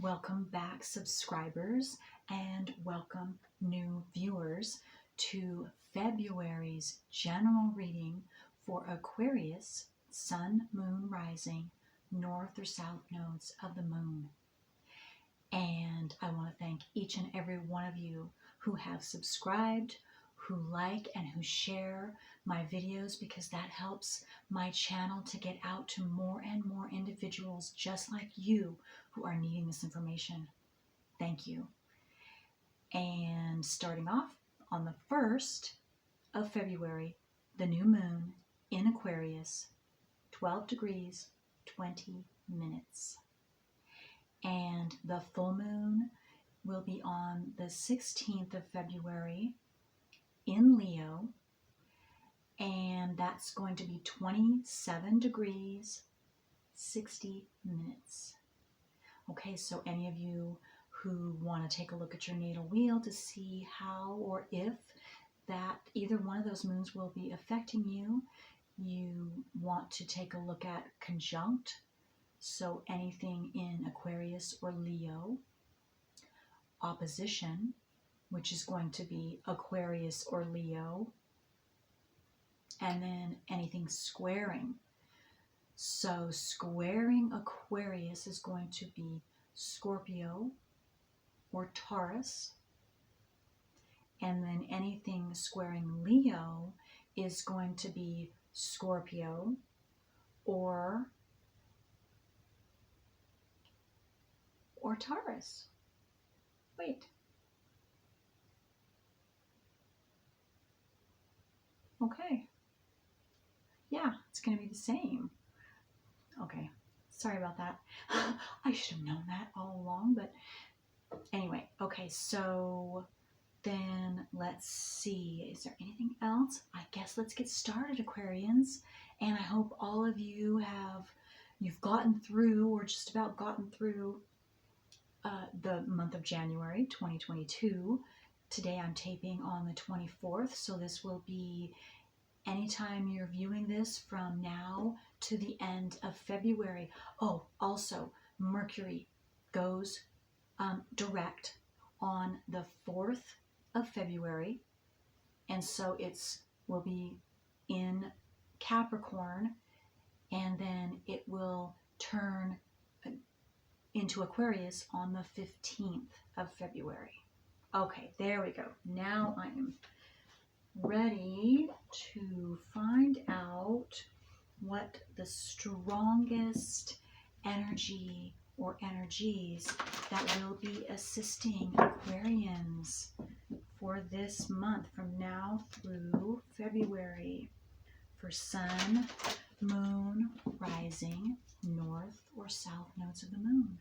Welcome back, subscribers, and welcome new viewers to February's general reading for Aquarius, Sun, Moon, Rising, North or South nodes of the Moon. And I want to thank each and every one of you who have subscribed, who like and who share my videos, because that helps my channel to get out to more and more individuals just like you who are needing this information. Thank you. And starting off on the 1st of February, the new moon in Aquarius, 12 degrees, 20 minutes. And the full moon will be on the 16th of February in Leo, and that's going to be 27 degrees, 60 minutes. Okay, so any of you who want to take a look at your natal wheel to see how or if that either one of those moons will be affecting you, you want to take a look at conjunct. So anything in Aquarius or Leo, opposition, which is going to be Aquarius or Leo, and then anything squaring. So squaring Aquarius is going to be Scorpio or Taurus, and then anything squaring Leo is going to be Scorpio or Taurus. Wait. Okay. Yeah, it's going to be the same. Okay. Sorry about that. I should have known that all along, but anyway. Okay, so then let's see. Is there anything else? I guess let's get started, Aquarians. And I hope all of you you've gotten through or just about gotten through the month of January 2022. Today I'm taping on the 24th, so this will be anytime you're viewing this from now to the end of February. Oh, also, Mercury goes direct on the 4th of February, and so will be in Capricorn, and then it will turn into Aquarius on the 15th of February. Okay, there we go. Now I am ready to find out what the strongest energy or energies that will be assisting Aquarians for this month from now through February for Sun, Moon, Rising, North or South nodes of the Moon.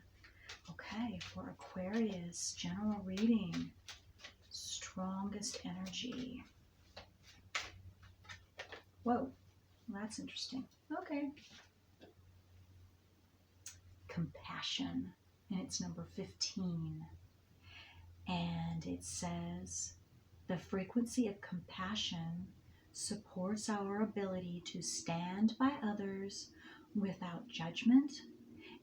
Okay, for Aquarius, general reading, strongest energy. Whoa, that's interesting. Okay. Compassion, and it's number 15. And it says, the frequency of compassion supports our ability to stand by others without judgment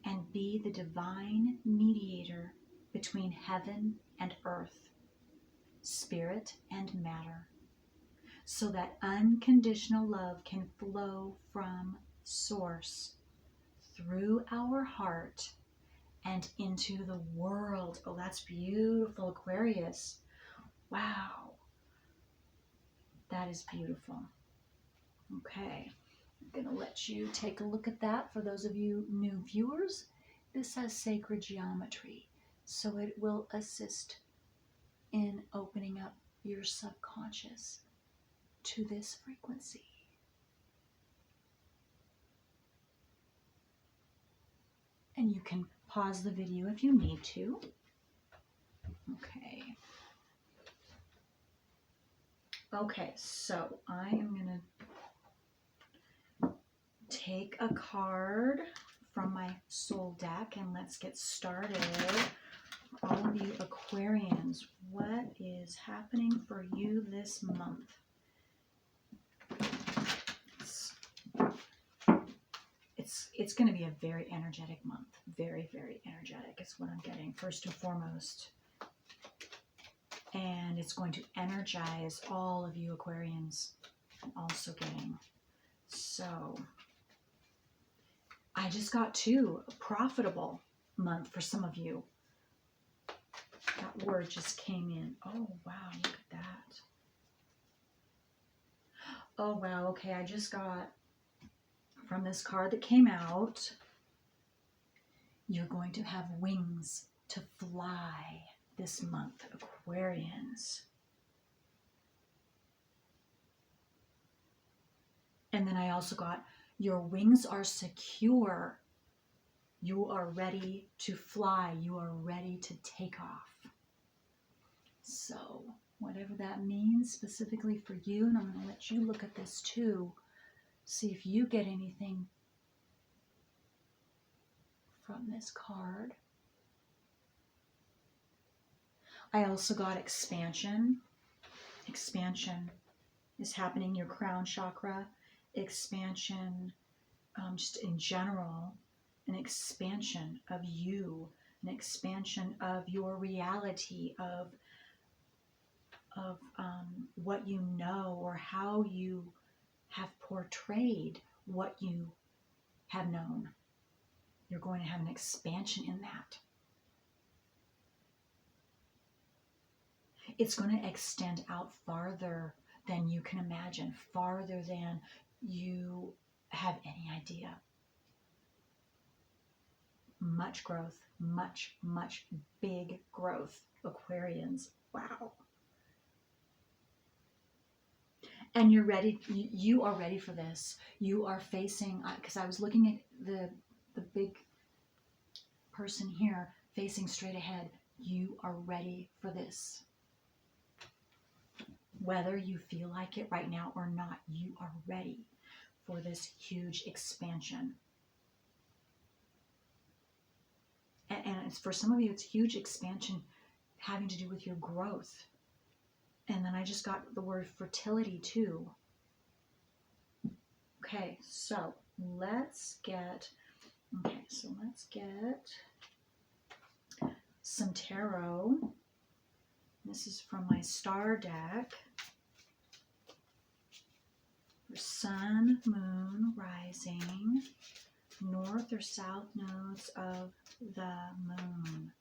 and be the divine mediator between heaven and earth, spirit and matter, so that unconditional love can flow from source through our heart and into the world. Oh, that's beautiful, Aquarius. Wow. That is beautiful. Okay. I'm going to let you take a look at that. For those of you new viewers, this has sacred geometry, so it will assist in opening up your subconscious to this frequency. And you can pause the video if you need to. Okay. Okay, so I am going to take a card from my soul deck and let's get started. All of you Aquarians, what is happening for you this month? it's going to be a very energetic month. Very, very energetic is what I'm getting, first and foremost. And it's going to energize all of you Aquarians. I'm also getting. So I just got two, a profitable month for some of you. That word just came in. Oh, wow, look at that. Oh, wow, okay, I just got from this card that came out, you're going to have wings to fly this month, Aquarians. And then I also got, your wings are secure. You are ready to fly. You are ready to take off. So, whatever that means specifically for you, and I'm going to let you look at this too. See if you get anything from this card. I also got expansion. Expansion is happening, your crown chakra. Expansion, just in general, an expansion of you, an expansion of your reality, of what you know or how you have portrayed what you have known. You're going to have an expansion in that. It's going to extend out farther than you can imagine, farther than you have any idea. Much growth, much, much big growth, Aquarians. Wow. And you're ready, you are ready for this. You are facing, because I was looking at the big person here facing straight ahead. You are ready for this. Whether you feel like it right now or not, you are ready for this huge expansion. And it's, for some of you, it's huge expansion having to do with your growth. And then I just got the word fertility too. Okay, so let's get some tarot. This is from my star deck. For sun, moon, rising, north or south nodes of the moon.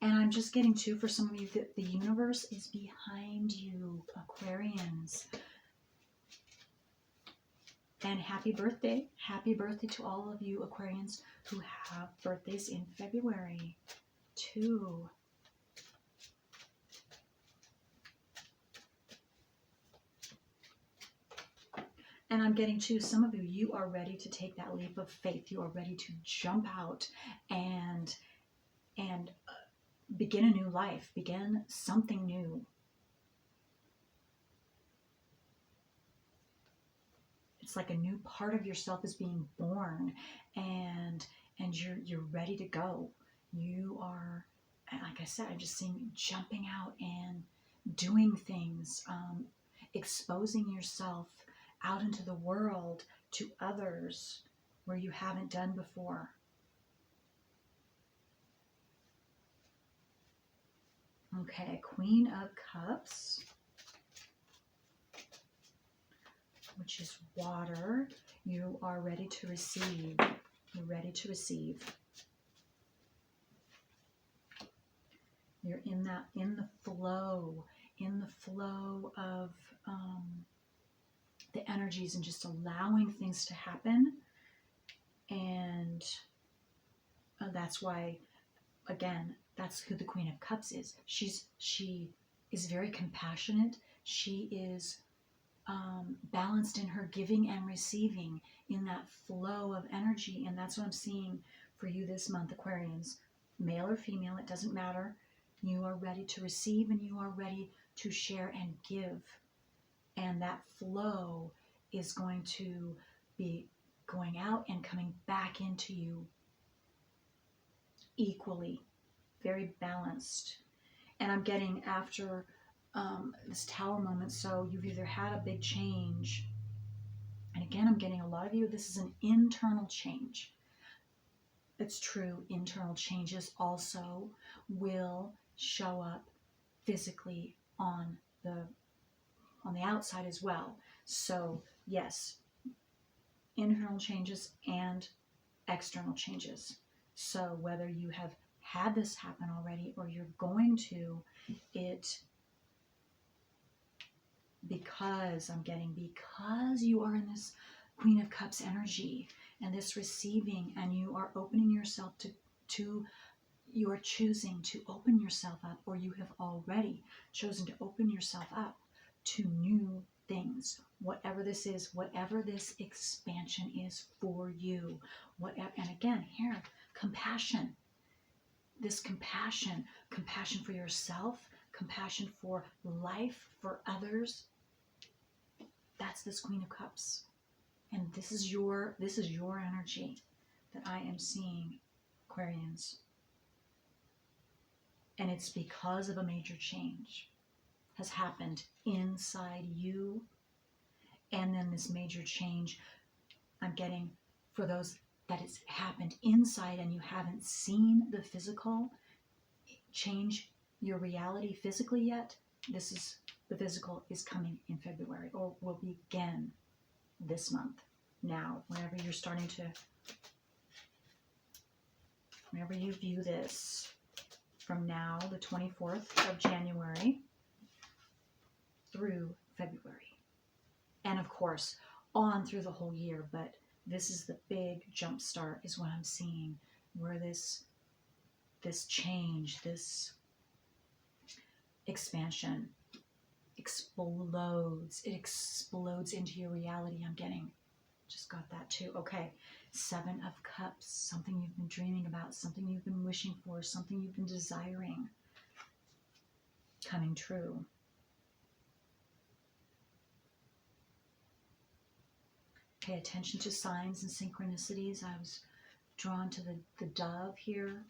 And I'm just getting too, for some of you, that the universe is behind you, Aquarians. And happy birthday. Happy birthday to all of you Aquarians who have birthdays in February too. And I'm getting to some of you, you are ready to take that leap of faith. You are ready to jump out and begin a new life, begin something new. It's like a new part of yourself is being born, and you're ready to go. You are, like I said, I'm just seeing you jumping out and doing things, exposing yourself out into the world to others where you haven't done before. Okay, Queen of Cups, which is water. You are ready to receive. You're ready to receive. You're in the flow of the energies and just allowing things to happen. And that's why, again, that's who the Queen of Cups is. She is very compassionate. She is balanced in her giving and receiving, in that flow of energy. And that's what I'm seeing for you this month, Aquarians. Male or female, it doesn't matter. You are ready to receive and you are ready to share and give. And that flow is going to be going out and coming back into you equally, very balanced. And I'm getting after this Tower moment, so you've either had a big change And again, I'm getting a lot of you, this is an internal change. It's true, internal changes also will show up physically on the outside as well. So yes, internal changes and external changes. So whether you have had this happen already or you're going to, because you are in this Queen of Cups energy and this receiving, and you are opening yourself to you are choosing to open yourself up, or you have already chosen to open yourself up to new things, whatever this is, whatever this expansion is for you. Whatever, and again, here, compassion. This compassion for yourself, compassion for life, for others. That's this Queen of Cups. And this is your energy that I am seeing, Aquarians. And it's because of a major change has happened inside you. And then this major change I'm getting for those that it's happened inside and you haven't seen the physical change your reality physically yet. The physical is coming in February, or will begin this month. Now, whenever you view this, from now, the 24th of January through February. And of course, on through the whole year, but this is the big jump start is what I'm seeing, where this change, this expansion explodes. It explodes into your reality. I'm getting, just got that too. Okay, 7 of Cups, something you've been dreaming about, something you've been wishing for, something you've been desiring, coming true. Pay attention to signs and synchronicities. I was drawn to the dove here.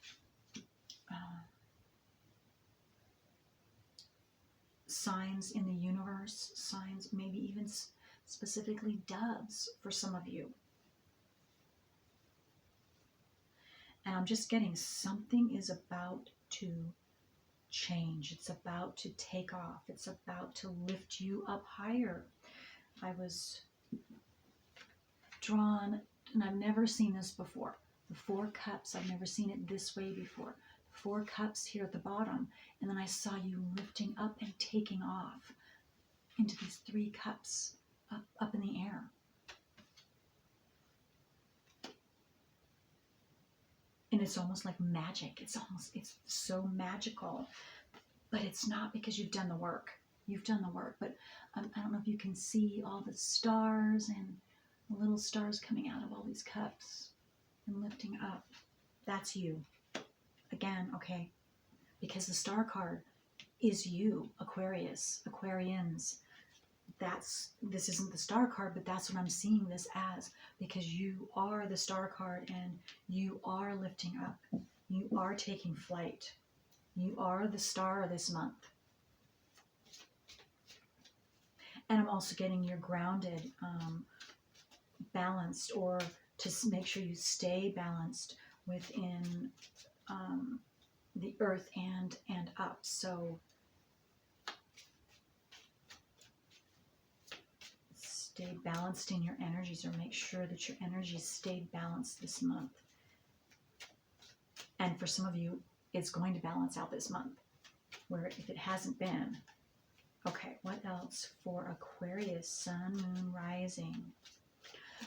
Signs in the universe, signs, maybe even specifically doves for some of you. And I'm just getting something is about to change. It's about to take off. It's about to lift you up higher. I was drawn, and I've never seen this before. The 4 cups, I've never seen it this way before. 4 cups here at the bottom, and then I saw you lifting up and taking off into these 3 cups up in the air. And it's almost like magic. It's so magical, but it's not, because you've done the work. You've done the work, but I don't know if you can see all the stars and the little stars coming out of all these cups and lifting up. That's you. Again, okay, because the star card is you, Aquarius, Aquarians. This isn't the star card, but that's what I'm seeing this as, because you are the star card and you are lifting up. You are taking flight. You are the star this month. And I'm also getting you're grounded, balanced, or to make sure you stay balanced within the earth and up. So stay balanced in your energies, or make sure that your energies stay balanced this month. And for some of you, it's going to balance out this month, where if it hasn't been. Okay, what else for Aquarius, Sun, Moon, Rising?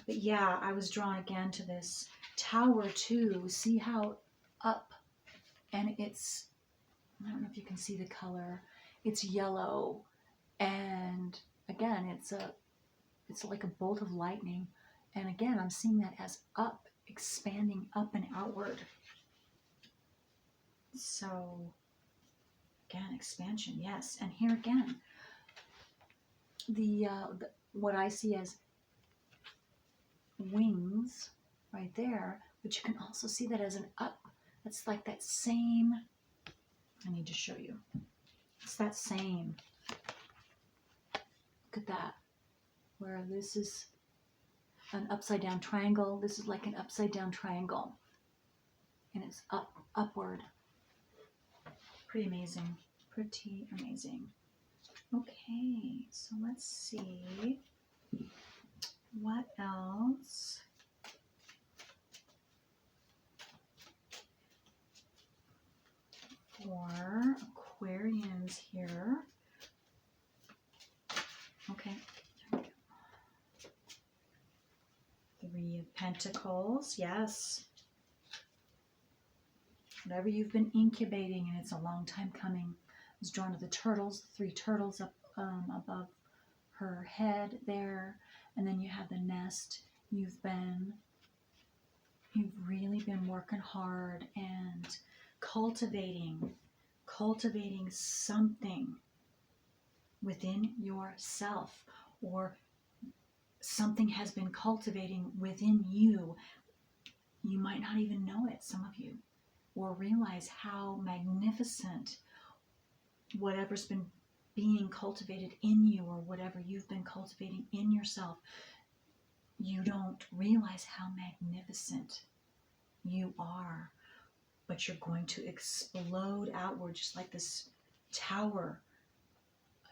But yeah, I was drawn again to this Tower too. See how up, and it's, I don't know if you can see the color, it's yellow, and again, it's like a bolt of lightning, and again, I'm seeing that as up, expanding up and outward. So again, expansion, yes. And here again, the what I see as wings right there, but you can also see that as an up. It's like that same, I need to show you. It's that same, look at that, where this is an upside down triangle. This is like an upside down triangle. And it's upward. Pretty amazing. Pretty amazing. Okay, so let's see what else. For Aquarians here. Okay. Three of Pentacles, yes. Whatever you've been incubating, and it's a long time coming. I was drawn to the turtles, the three turtles up above her head there, and then you have the nest. You've really been working hard and cultivating something within yourself, or something has been cultivating within you. You might not even know it, some of you, or realize how magnificent whatever's been being cultivated in you, or whatever you've been cultivating in yourself. You don't realize how magnificent you are, but you're going to explode outward just like this tower,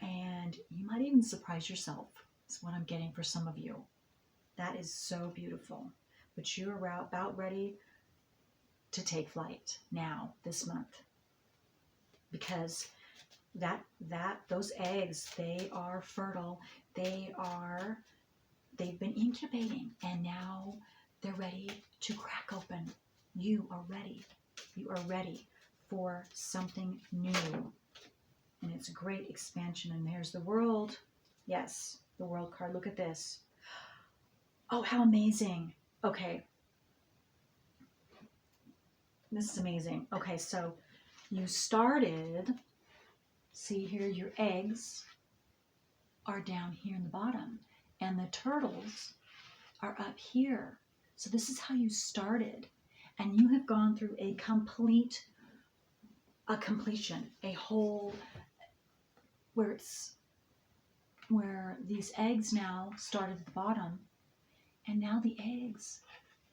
and you might even surprise yourself. That's what I'm getting for some of you. That is so beautiful. But you're about ready to take flight now, this month, because those eggs, they are fertile. They've been incubating, and now they're ready to crack open. You are ready. You are ready for something new. And it's a great expansion. And there's the world. Yes, the world card. Look at this. Oh, how amazing. Okay. This is amazing. Okay, so you started, see here, your eggs are down here in the bottom, and the turtles are up here. So this is how you started, and you have gone through a completion, a whole, where these eggs now started at the bottom, and now the eggs,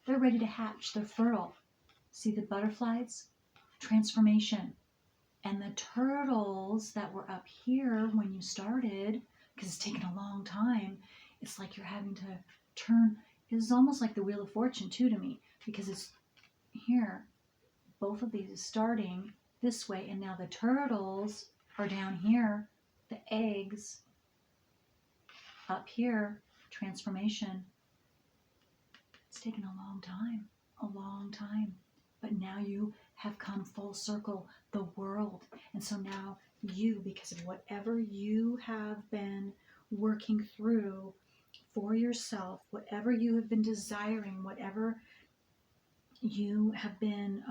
they're ready to hatch. They're fertile. See the butterflies? Transformation. And the turtles that were up here when you started, because it's taken a long time, it's like you're having to turn. It's almost like the Wheel of Fortune too to me, because it's here. Both of these is starting this way, and now the turtles are down here. The eggs up here. Transformation. It's taken a long time. A long time. But now you have come full circle, the world. And so now you, because of whatever you have been working through for yourself, whatever you have been desiring, whatever you have been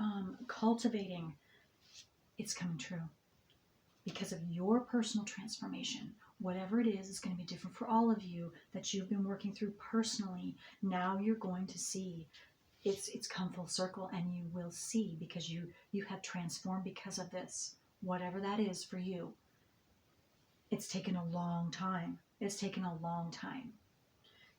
cultivating, it's coming true. Because of your personal transformation, whatever it is going to be different for all of you that you've been working through personally. Now you're going to see it's come full circle, and you will see, because you have transformed because of this, whatever that is for you. It's taken a long time. It's taken a long time.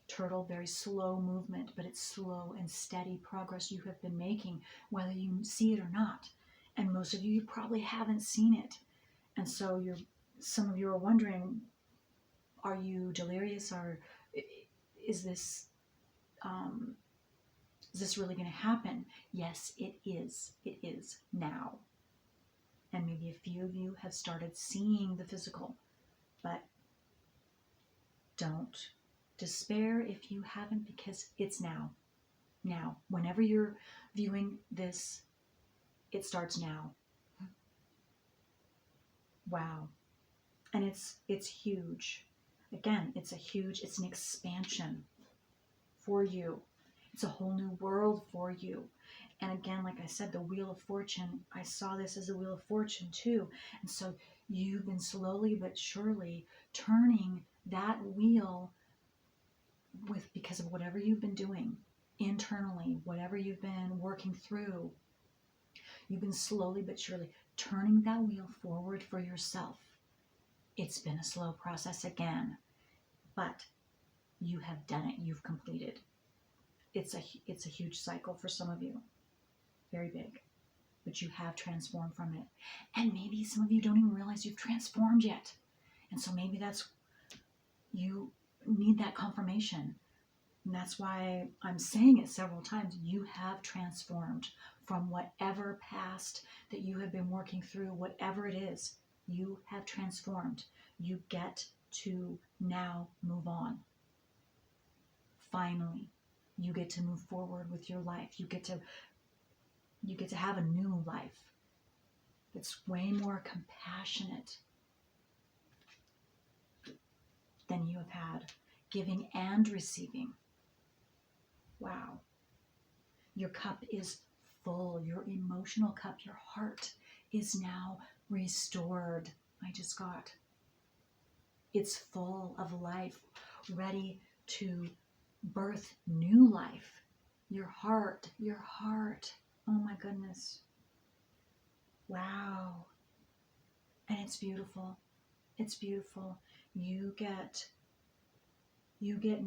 Turtle, very slow movement, but it's slow and steady progress you have been making, whether you see it or not. And most of you probably haven't seen it. And so some of you are wondering, are you delirious, or is this really going to happen? Yes, it is. It is now. And maybe a few of you have started seeing the physical, but don't despair if you haven't, because it's now. Now, whenever you're viewing this, it starts now. Wow. And it's huge. Again, it's an expansion for you. It's a whole new world for you. And again, like I said, the Wheel of Fortune, I saw this as a Wheel of Fortune too. And so you've been slowly but surely turning that wheel because of whatever you've been doing internally, whatever you've been working through. You've been slowly but surely turning that wheel forward for yourself. It's been a slow process again, but you have done it. You've completed. it's a huge cycle for some of you, very big, but you have transformed from it. And maybe some of you don't even realize you've transformed yet. And so maybe you need that confirmation. And that's why I'm saying it several times. You have transformed from whatever past that you have been working through, whatever it is, you have transformed. You get to now move on. Finally, you get to move forward with your life. You get to have a new life that's way more compassionate than you have had, giving and receiving. Wow. Your cup is full. Your emotional cup, your heart is now restored. It's full of life, ready to birth new life. Your heart. Oh my goodness. Wow. And it's beautiful. It's beautiful. You get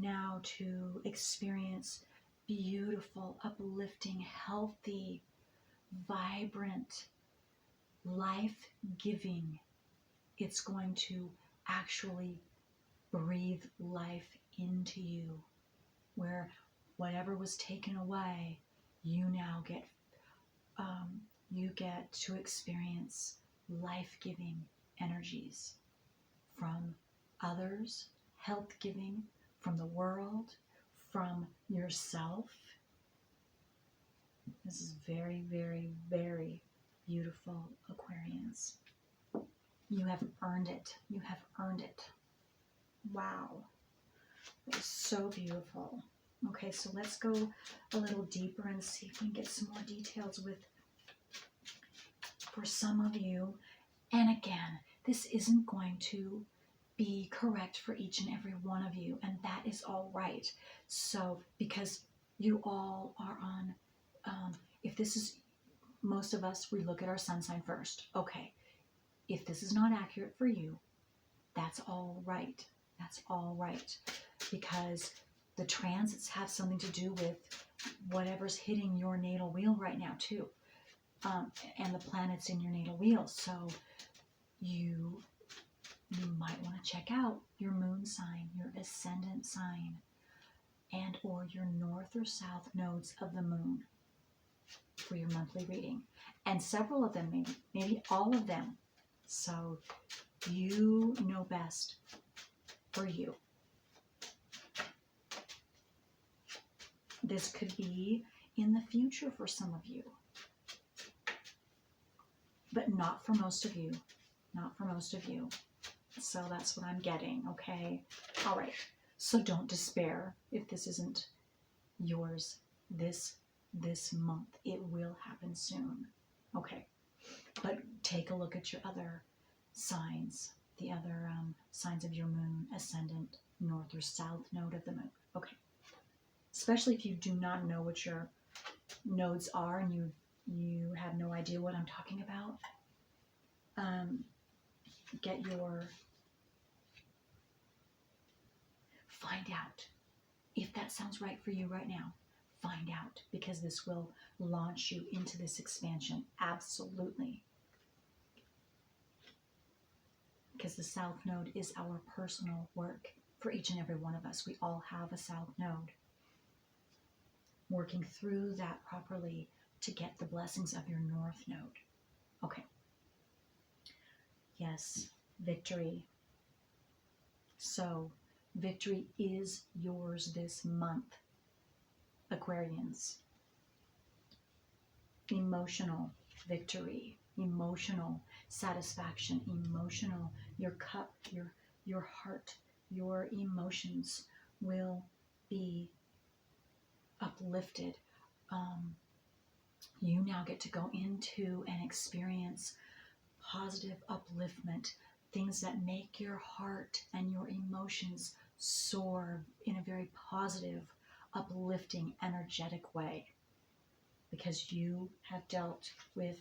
now to experience beautiful, uplifting, healthy, vibrant, life-giving. It's going to actually breathe life into you, where whatever was taken away, you now get to experience life-giving energies from others, health-giving, from the world, from yourself. This is very, very, very beautiful, Aquarians. You have earned it. You have earned it. Wow. It was so beautiful. Okay, so let's go a little deeper and see if we can get some more details for some of you. And again, this isn't going to be correct for each and every one of you, and that is all right. So, because you all are on, if this is, most of us, we look at our sun sign first. Okay, if this is not accurate for you, that's all right. That's all right. Because the transits have something to do with whatever's hitting your natal wheel right now too. And the planets in your natal wheel. So you might want to check out your moon sign, your ascendant sign, and or your north or south nodes of the moon for your monthly reading. And several of them, maybe all of them. So you know best for you. This could be in the future for some of you, but not for most of you. Not for most of you. So that's what I'm getting, okay? All right. So don't despair if this isn't yours this month. It will happen soon. Okay. But take a look at your other signs, the other signs of your moon, ascendant, north or south node of the moon. Okay. Especially if you do not know what your nodes are and you have no idea what I'm talking about. Find out if that sounds right for you right now. Find out, because this will launch you into this expansion. Absolutely. Because the south node is our personal work for each and every one of us. We all have a south node. Working through that properly to get the blessings of your north node. Okay. Yes, victory. So, victory is yours this month, Aquarians. Emotional victory, emotional satisfaction, emotional, your cup, your heart, your emotions will be uplifted. You now get to go into and experience positive upliftment, things that make your heart and your emotions soar in a very positive, uplifting, energetic way, because you have dealt with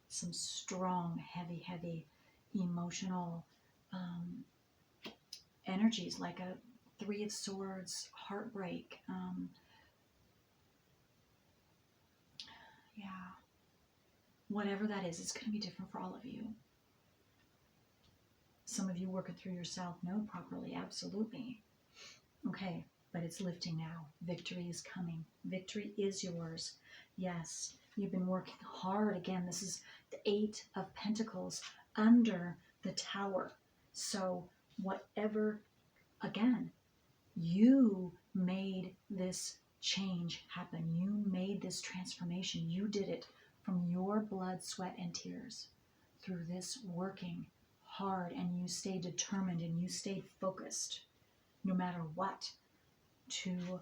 some strong, heavy emotional energies, like a 3 of Swords, heartbreak, Whatever that is, it's going to be different for all of you. Some of you work it through yourself, no, properly, absolutely. Okay, but it's lifting now. Victory is coming. Victory is yours. Yes, you've been working hard. Again, this is the 8 of Pentacles under the Tower. So whatever, again, you made this change happen. You made this transformation. You did it from your blood, sweat, and tears through this working hard, and you stayed determined and you stayed focused no matter what to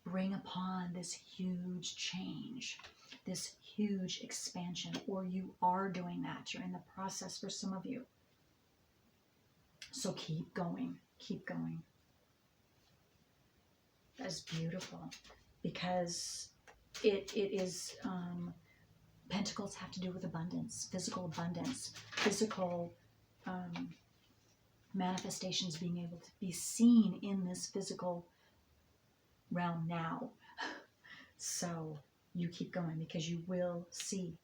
bring upon this huge change, this huge expansion, or you are doing that. You're in the process for some of you. So keep going, keep going. That's beautiful, because it is, Pentacles have to do with abundance, physical manifestations being able to be seen in this physical realm now. So you keep going, because you will see.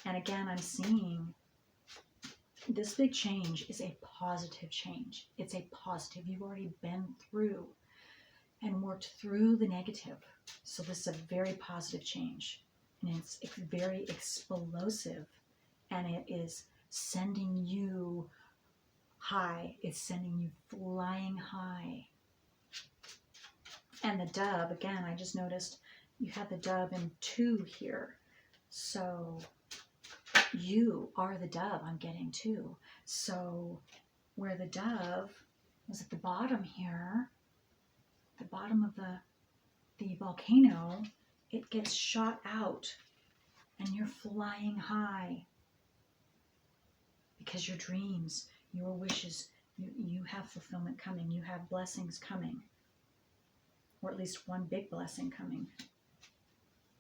And again, I'm seeing this big change is a positive change. It's a positive. You've already been through and worked through the negative. So this is a very positive change. And it's very explosive. And it is sending you high. It's sending you flying high. And the dove, again, I just noticed you have the dove in 2 here. So you are the dove I'm getting too. So where the dove was at the bottom here, the bottom of the volcano, it gets shot out and you're flying high. Because your dreams, your wishes, you have fulfillment coming. You have blessings coming. Or at least one big blessing coming.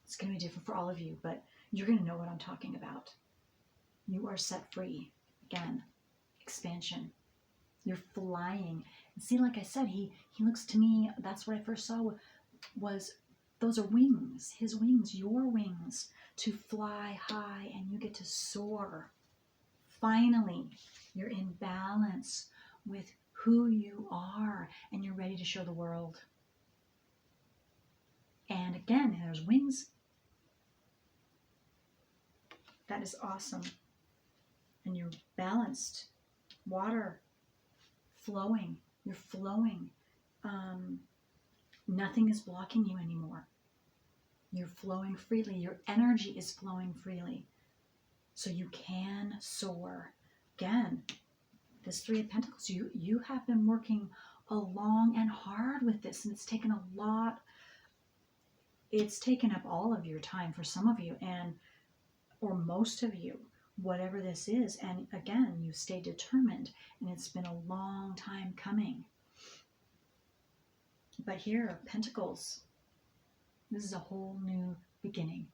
It's going to be different for all of you, but you're going to know what I'm talking about. You are set free. Again, expansion. You're flying. And see, like I said, he looks to me, that's what I first saw, was those are wings. His wings, your wings, to fly high, and you get to soar. Finally, you're in balance with who you are, and you're ready to show the world. And again, there's wings. That is awesome. And you're balanced. Water flowing. You're flowing. Nothing is blocking you anymore. You're flowing freely. Your energy is flowing freely. So you can soar. Again, this 3 of Pentacles, you have been working long and hard with this, and it's taken a lot. It's taken up all of your time for some of you, or most of you, whatever this is. And again, you stay determined, and it's been a long time coming. But here, Pentacles, this is a whole new beginning.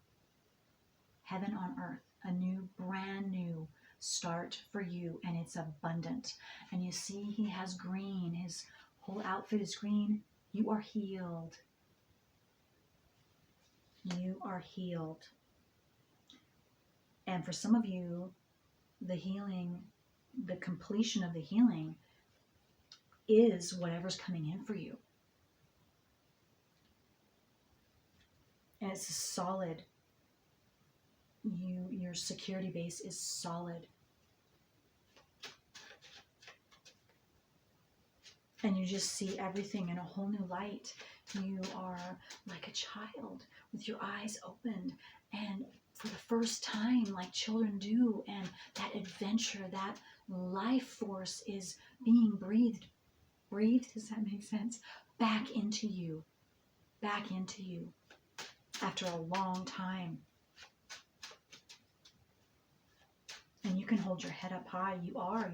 Heaven on earth, a new, brand new start for you, and it's abundant. And you see, he has green. His whole outfit is green. You are healed. You are healed. And for some of you, the healing, the completion of the healing is whatever's coming in for you. And it's solid. Your security base is solid. And you just see everything in a whole new light. You are like a child with your eyes opened, and for the first time, like children do, and that adventure, that life force is being breathed, does that make sense? Back into you after a long time. And you can hold your head up high. You're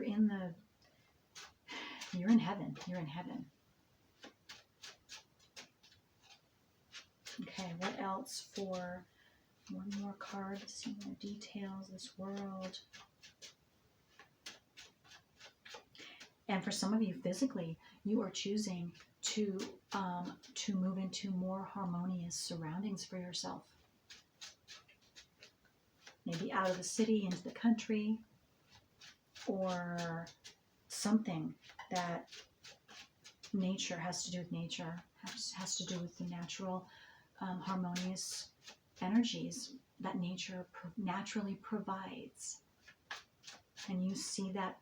in heaven. You're in heaven. Okay, what else for one more card to see more details, this world. And for some of you, physically, you are choosing to move into more harmonious surroundings for yourself. maybe out of the city into the country, or something that nature has to do with nature, has to do with the natural harmonious energies that nature naturally provides. And you see that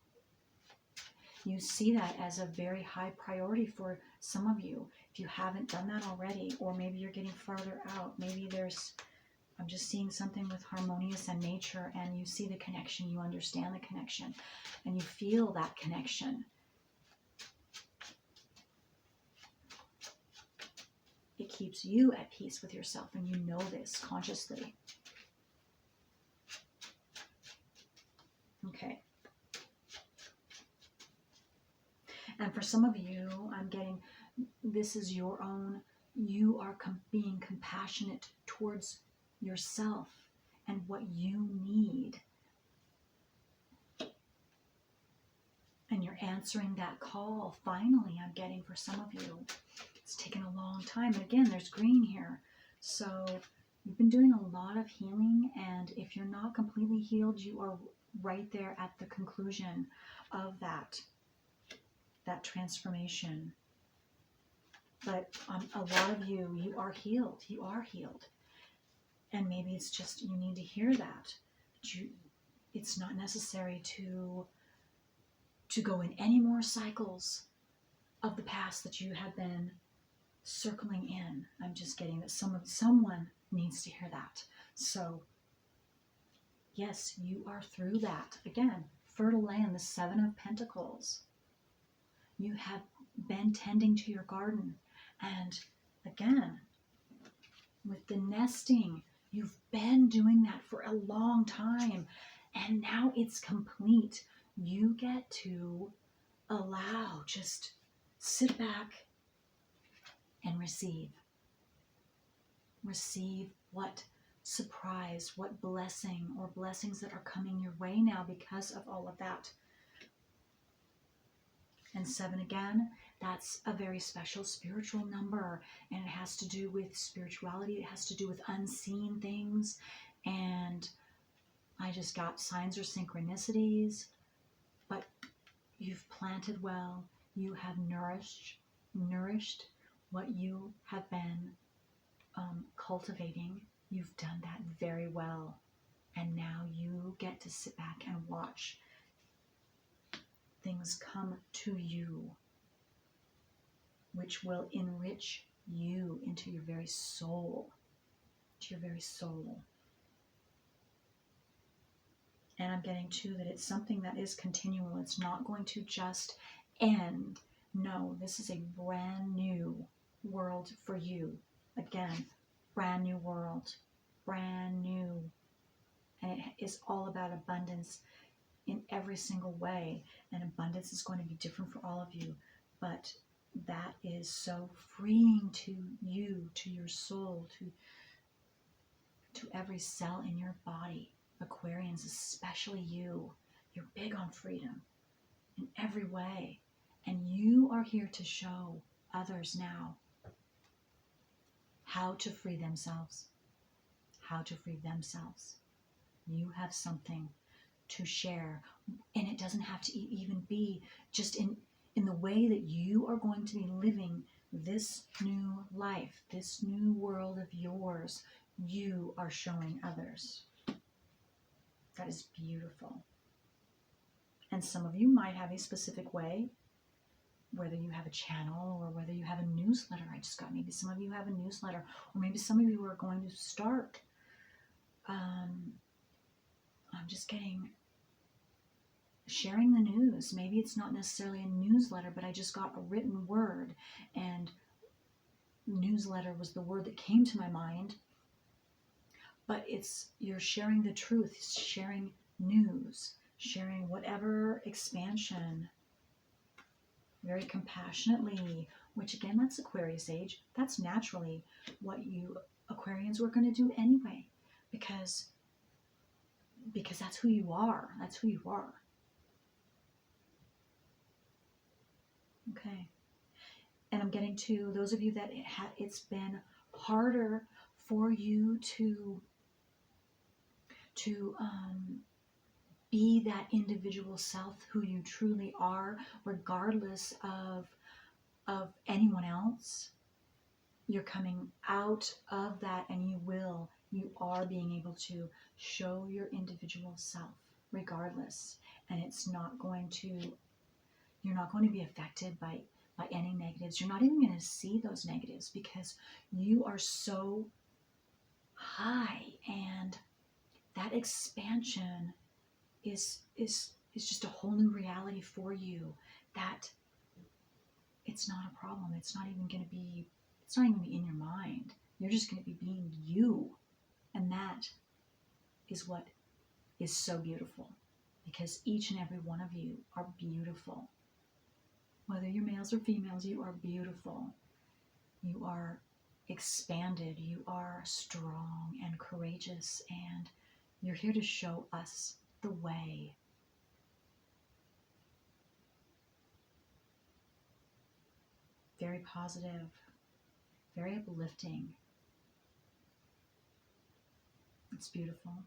as a very high priority for some of you. If you haven't done that already, or maybe you're getting farther out, maybe I'm just seeing something with harmonious and nature, and you see the connection, you understand the connection, and you feel that connection. It keeps you at peace with yourself, and you know this consciously. Okay. And for some of you, I'm getting, this is your own, you are being compassionate towards yourself and what you need. And you're answering that call, finally, I'm getting for some of you. It's taken a long time. And again, there's green here. So you've been doing a lot of healing, and if you're not completely healed, you are right there at the conclusion of that transformation. But a lot of you, you are healed. You are healed. And maybe it's just you need to hear that. It's not necessary to go in any more cycles of the past that you have been circling in. I'm just getting that someone needs to hear that. So yes, you are through that. Again, fertile land, the 7 of Pentacles. You have been tending to your garden. And again, with the nesting, you've been doing that for a long time. And now it's complete. You get to allow, just sit back and receive. Receive what surprise, what blessing or blessings that are coming your way now because of all of that. And 7 again, that's a very special spiritual number, and it has to do with spirituality. It has to do with unseen things. And I just got signs or synchronicities, but you've planted well. You have nourished what you have been cultivating. You've done that very well. And now you get to sit back and watch things come to you, which will enrich you into your very soul, to your very soul. And I'm getting too that it's something that is continual. It's not going to just end. No, this is a brand new world for you. Again, brand new world, brand new. And it is all about abundance in every single way. And abundance is going to be different for all of you. But that is so freeing to you, to your soul, to every cell in your body. Aquarians, especially you. You're big on freedom in every way. And you are here to show others now how to free themselves. How to free themselves. You have something to share. And it doesn't have to even be just in the way that you are going to be living this new life, this new world of yours. You are showing others. That is beautiful. And some of you might have a specific way, whether you have a channel or whether you have a newsletter. I just got, maybe some of you have a newsletter, or maybe some of you are going to start. I'm just getting sharing the news. Maybe it's not necessarily a newsletter, but I just got a written word, and newsletter was the word that came to my mind. But you're sharing the truth, sharing news, sharing whatever expansion, very compassionately, which again, that's Aquarius age. That's naturally what you Aquarians were going to do anyway, because that's who you are. That's who you are. Okay. And I'm getting to those of you that it's been harder for you to to be that individual self who you truly are, regardless of anyone else. You're coming out of that, and you are being able to show your individual self regardless. And you're not going to be affected by any negatives. You're not even going to see those negatives because you are so high, and that expansion is just a whole new reality for you, that it's not a problem. It's not even going to be in your mind. You're just going to be being you. And that is what is so beautiful, because each and every one of you are beautiful. Whether you're males or females, you are beautiful. You are expanded. You are strong and courageous, and you're here to show us the way. Very positive, very uplifting. It's beautiful,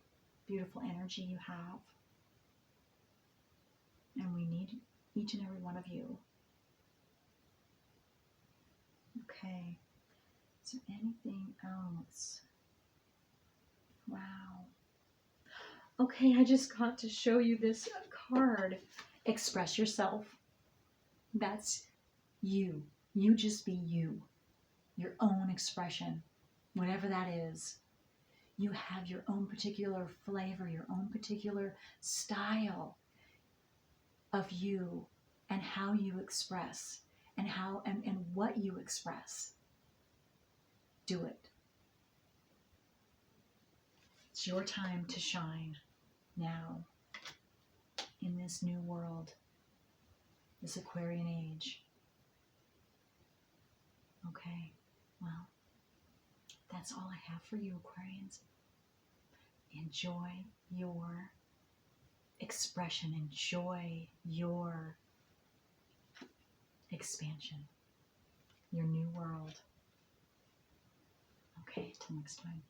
beautiful energy you have. And we need each and every one of you. Okay, is there anything else? Wow. Okay, I just got to show you this card. Express yourself. That's you. You just be you. Your own expression, whatever that is. You have your own particular flavor, your own particular style of you, and how you express, and how and what you express. Do it. It's your time to shine now in this new world, this Aquarian age. Okay, well, that's all I have for you, Aquarians. Enjoy your expression. Enjoy your expansion, your new world. Okay, till next time.